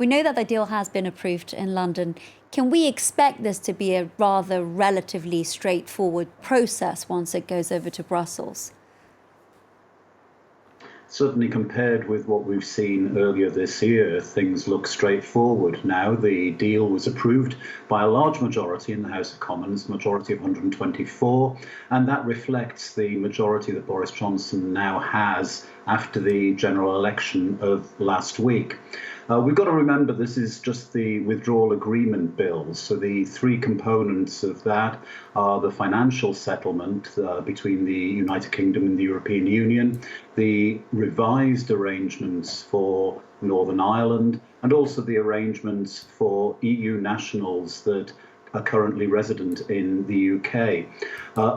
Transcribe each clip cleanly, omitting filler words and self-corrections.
We know that the deal has been approved in London. Can we expect this to be a rather relatively straightforward process once it goes over to Brussels? Certainly compared with what we've seen earlier this year, things look straightforward now. The deal was approved by a large majority in the House of Commons, majority of 124, and that reflects the majority that Boris Johnson now has after the general election of last week. We've got to remember this is just the withdrawal agreement bill. So the three components of that are the financial settlement between the United Kingdom and the European Union, the revised arrangements for Northern Ireland, and also the arrangements for EU nationals that are currently resident in the UK.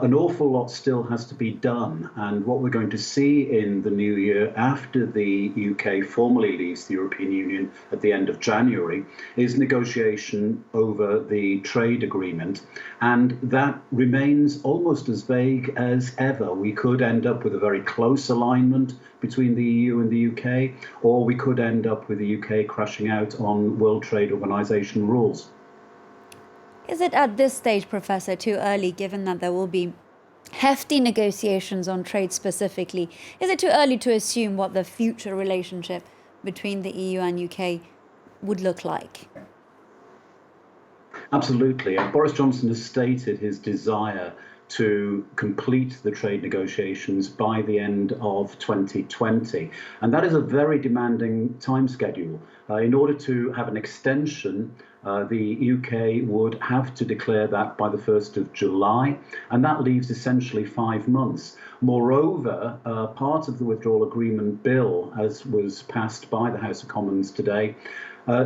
An awful lot still has to be done, and what we're going to see in the new year after the UK formally leaves the European Union at the end of January is negotiation over the trade agreement, and that remains almost as vague as ever. We could end up with a very close alignment between the EU and the UK, or we could end up with the UK crashing out on World Trade Organization rules. Is it at this stage, Professor, too early, given that there will be hefty negotiations on trade specifically? Is it too early to assume what the future relationship between the EU and UK would look like? Absolutely. Boris Johnson has stated his desire to complete the trade negotiations by the end of 2020. And that is a very demanding time schedule. In order to have an extension, the UK would have to declare that by the 1st of July, and that leaves essentially 5 months. Moreover, part of the withdrawal agreement bill, as was passed by the House of Commons today,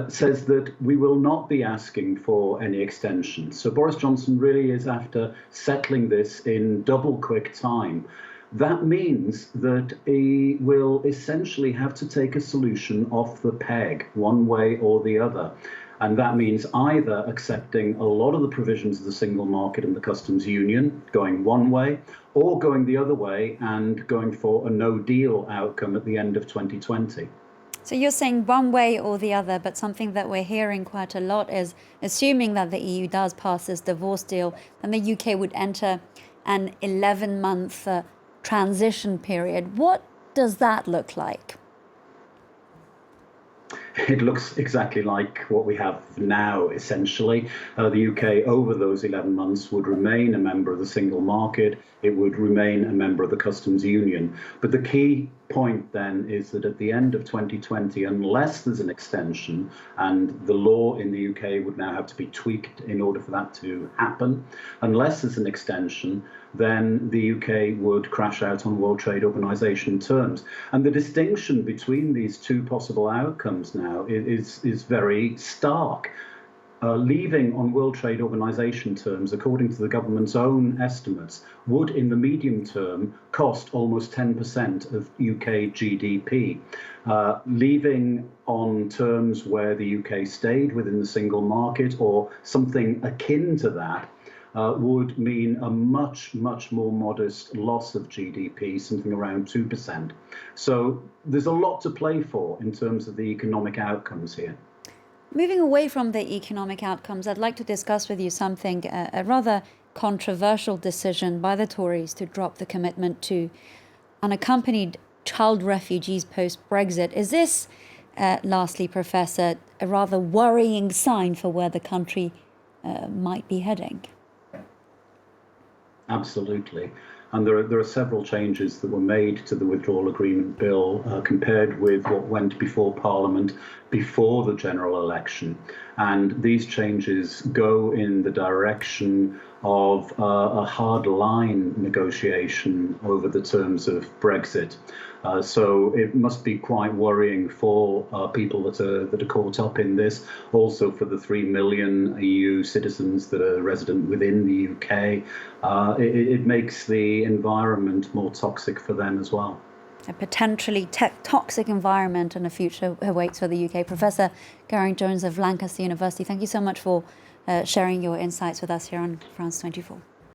says that we will not be asking for any extension. So Boris Johnson really is after settling this in double quick time. That means that he will essentially have to take a solution off the peg, one way or the other. And that means either accepting a lot of the provisions of the single market and the customs union, going one way, or going the other way and going for a no-deal outcome at the end of 2020. So you're saying one way or the other, but something that we're hearing quite a lot is, assuming that the EU does pass this divorce deal, then the UK would enter an 11-month transition period. What does that look like? It looks exactly like what we have now, essentially. The UK, over those 11 months, would remain a member of the single market. It would remain a member of the customs union. But the key point then is that at the end of 2020, unless there's an extension, and the law in the UK would now have to be tweaked in order for that to happen, unless there's an extension, then the UK would crash out on World Trade Organization terms. And the distinction between these two possible outcomes now is very stark. Leaving on World Trade Organization terms, according to the government's own estimates, would in the medium term cost almost 10% of UK GDP. Leaving on terms where the UK stayed within the single market or something akin to that would mean a much more modest loss of GDP, something around 2%. So there's a lot to play for in terms of the economic outcomes here. Moving away from the economic outcomes, I'd like to discuss with you something, a rather controversial decision by the Tories to drop the commitment to unaccompanied child refugees post-Brexit. Is this, lastly, Professor, a rather worrying sign for where the country might be heading? Absolutely. And there are several changes that were made to the withdrawal agreement bill compared with what went before Parliament before the general election. And these changes go in the direction of a hard line negotiation over the terms of Brexit. So it must be quite worrying for people that are caught up in this, also for the 3 million EU citizens that are resident within the UK. It makes the environment more toxic for them as well. A potentially toxic environment and a future awaits for the UK. Professor Geraint Jones of Lancaster University, thank you so much for sharing your insights with us here on France 24.